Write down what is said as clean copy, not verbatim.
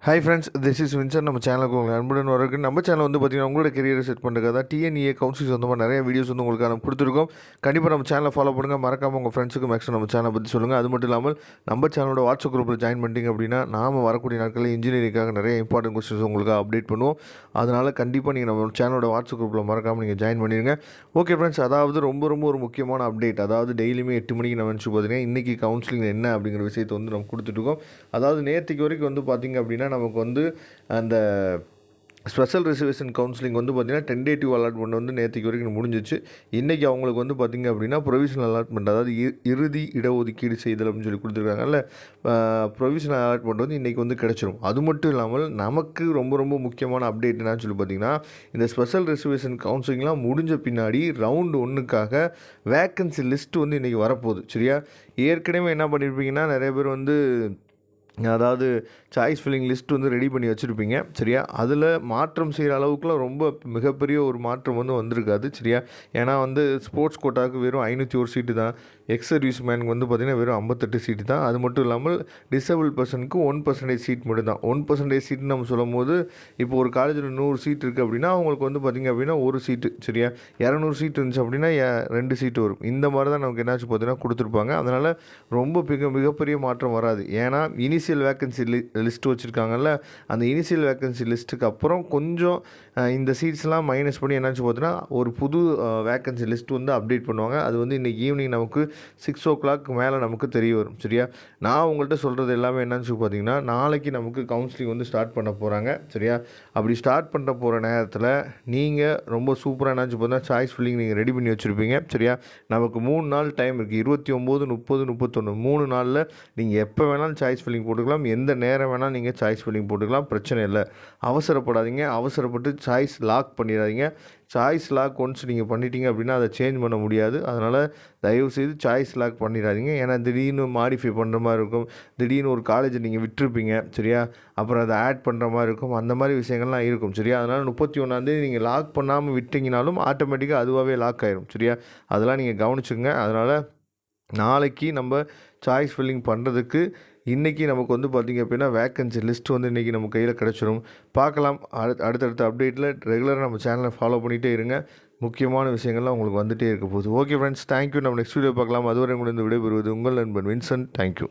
Hi friends, this is Vinson. நம்ம சேனலுக்கு உங்களை அன்புடன் வரக்கு. நம்ம சேனல் வந்து பார்த்திங்கன்னா உங்களோட கெரியரை செட் பண்ணுறதுக்காக தான் டிஎன்இஏ கவுன்சிலிங் சொந்தமாக நிறைய வீடியோஸ் வந்து உங்களுக்கு நம்ம கொடுத்துருக்கோம். கண்டிப்பாக நம்ம சேனலை ஃபாலோ பண்ணுங்கள். மறக்காமல் உங்கள் ஃப்ரெண்ட்ஸுக்கு மேக்ஸிமம் நம்ம சேனலை பற்றி சொல்லுங்கள். அது மட்டும் இல்லாமல் நம்ம சேனலோட வாட்ஸ்அப் குரூப்பில் ஜாயின் பண்ணிட்டீங்க அப்படின்னா நாம் வரக்கூடிய நாட்களில் இன்ஜினியரிங்காக நிறைய இம்பார்ட்டன்ட் கொஸ்டின்ஸ் உங்களுக்கு அப்டேட் பண்ணுவோம். அதனால் கண்டிப்பாக நீங்கள் நம்ம சேனலோட வாட்ஸ்அப் குரூப்பில் மறக்காமல் நீங்கள் ஜாயின் பண்ணிடுங்க. ஓகே ஃப்ரெண்ட்ஸ், அதாவது ரொம்ப ஒரு முக்கியமான அப்டேட். அதாவது டெய்லியுமே 8 மணிக்கு நம்ம நினச்சி பார்த்தீங்கன்னா இன்றைக்கி கவுன்சிலிங் என்ன அப்படிங்கிற விஷயத்தை வந்து நம்ம கொடுத்துட்ருக்கோம். அதாவது நேற்றுக்கு வரைக்கும் வந்து பார்த்திங்க அப்படின்னா நமக்கு வந்து அந்த ஸ்பெஷல் ரிசர்வேஷன் கவுன்சிலிங் வந்து பார்த்திங்கன்னா டென்டேட்டிவ் அலாட்மெண்ட் வந்து நேற்றுக்கு வரைக்கும் முடிஞ்சிச்சு. இன்றைக்கி அவங்களுக்கு வந்து பார்த்திங்க அப்படின்னா ப்ரொவிஷனல் அலாட்மெண்ட், அதாவது இறுதி இடஒதுக்கீடு செய்தல் அப்படின்னு சொல்லி கொடுத்துருக்காங்கல்ல, ப்ரொவிஷனல் அலாட்மெண்ட் வந்து இன்றைக்கி வந்து கிடச்சிரும். அது மட்டும் இல்லாமல் நமக்கு ரொம்ப முக்கியமான அப்டேட் என்னன்னு சொல்லி பார்த்திங்கன்னா, இந்த ஸ்பெஷல் ரிசர்வேஷன் கவுன்சிலிங்லாம் முடிஞ்ச பின்னாடி ரவுண்டு 1க்காக வேக்கன்சி லிஸ்ட்டு வந்து இன்றைக்கி வரப்போகுது. சரியா? ஏற்கனவே என்ன பண்ணியிருப்பீங்கன்னா நிறைய பேர் வந்து அதாவது சாய்ஸ் ஃபில்லிங் லிஸ்ட் வந்து ரெடி பண்ணி வச்சுருப்பீங்க. சரியா? அதில் மாற்றம் செய்கிற அளவுக்குலாம் ரொம்ப மிகப்பெரிய ஒரு மாற்றம் வந்து வந்திருக்காது. சரியா? ஏன்னா வந்து ஸ்போர்ட்ஸ் கோட்டாவுக்கு வெறும் 501 சீட்டு தான். எக்ஸ் சர்வீஸ் மேனுக்கு வந்து பார்த்திங்கன்னா வெறும் 58 சீட்டு தான். அது மட்டும் இல்லாமல் டிசேபிள் பர்சனுக்கு 1% சீட் மட்டும் தான். 1% சீட்டுன்னு நம்ம சொல்லும் போது, இப்போ ஒரு காலேஜில் 100 சீட் இருக்குது அப்படின்னா அவங்களுக்கு வந்து பார்த்திங்க அப்படின்னா ஒரு சீட்டு. சரியா? 200 சீட் இருந்துச்சு அப்படின்னா 2 சீட்டு வரும். இந்த மாதிரி தான் நமக்கு என்னாச்சு பார்த்தீங்கன்னா கொடுத்துருப்பாங்க. அதனால் ரொம்ப மிகப்பெரிய மாற்றம் வராது. ஏன்னா இனிஷியல் வேக்கன்சி லிஸ்ட் வச்சுருக்காங்கல்ல, அந்த இனிஷியல் வேக்கன்சி லிஸ்ட்டுக்கு அப்புறம் கொஞ்சம் இந்த சீட்ஸ்லாம் மைனஸ் பண்ணி என்னாச்சு பார்த்தீங்கன்னா ஒரு புது வேக்கன்சி லிஸ்ட் வந்து அப்டேட் பண்ணுவாங்க. அது வந்து இன்றைக்கி ஈவினிங் நமக்கு 6 o'clock மேலே நமக்கு தெரிய வரும். சரியா? நான் உங்கள்கிட்ட சொல்கிறது எல்லாமே என்னன்னு சொல்லி பார்த்தீங்கன்னா, நாளைக்கு நமக்கு கவுன்சிலிங் வந்து ஸ்டார்ட் பண்ண போகிறாங்க. சரியா? அப்படி ஸ்டார்ட் பண்ண போகிற நேரத்தில் நீங்கள் ரொம்ப சூப்பராக என்னாச்சு பார்த்தீங்கன்னா சாய்ஸ் ஃபில்லிங் நீங்கள் ரெடி பண்ணி வச்சுருப்பீங்க. சரியா? நமக்கு 3 நாள் டைம் இருக்குது. 29, 30, 31 3 நாளில் நீங்கள் எப்போ வேணாலும் சாய்ஸ் ஃபில்லிங் போட்டுக்கலாம். எந்த நேரம் வேணால் நீங்கள் சாய்ஸ் ஃபில்லிங் போட்டுக்கலாம். பிரச்சனை இல்லை. அவசரப்படாதீங்க. அவசரப்பட்டு சாய்ஸ் லாக் பண்ணிடாதீங்க. சாய்ஸ் லாக் ஒன்ஸ் நீங்கள் பண்ணிட்டீங்க அப்படின்னா அதை சேஞ்ச் பண்ண முடியாது. அதனால் தயவுசெய்து சாய்ஸ் லாக் பண்ணிடாதீங்க. ஏன்னா திடீர்னு மாடிஃபை பண்ணுற மாதிரி இருக்கும். திடீர்னு ஒரு காலேஜை நீங்கள் விட்டுருப்பீங்க. சரியா? அப்புறம் அதை ஆட் பண்ணுற மாதிரி இருக்கும். அந்த மாதிரி விஷயங்கள்லாம் இருக்கும். சரியா? அதனால் 31ஆந்தேதி நீங்கள் லாக் பண்ணாமல் விட்டிங்கனாலும் ஆட்டோமேட்டிக்காக அதுவாகவே லாக் ஆயிரும். சரியா? அதெல்லாம் நீங்கள் கவனிச்சுங்க. அதனால் நாளைக்கு நம்ம சாய்ஸ் ஃபில்லிங் பண்ணுறதுக்கு இன்றைக்கி நமக்கு வந்து பார்த்திங்க அப்படின்னா வேக்கன்சி லிஸ்ட் வந்து இன்றைக்கி நம்ம கையில் கிடச்சிரும். பார்க்கலாம். அடுத்தடுத்த அப்டேட்டில் ரெகுலராக நம்ம சேனலை ஃபாலோ பண்ணிகிட்டே இருங்க. முக்கியமான விஷயங்கள்லாம் உங்களுக்கு வந்துகிட்டே இருக்க போகுது. Okay friends, thank you. நம்ம நெக்ஸ்ட் வீடியோ பார்க்கலாம். அதுவரை உங்களுக்கு விடைபெறுவது உங்கள் நண்பன் வின்சென்ட். தேங்க்யூ.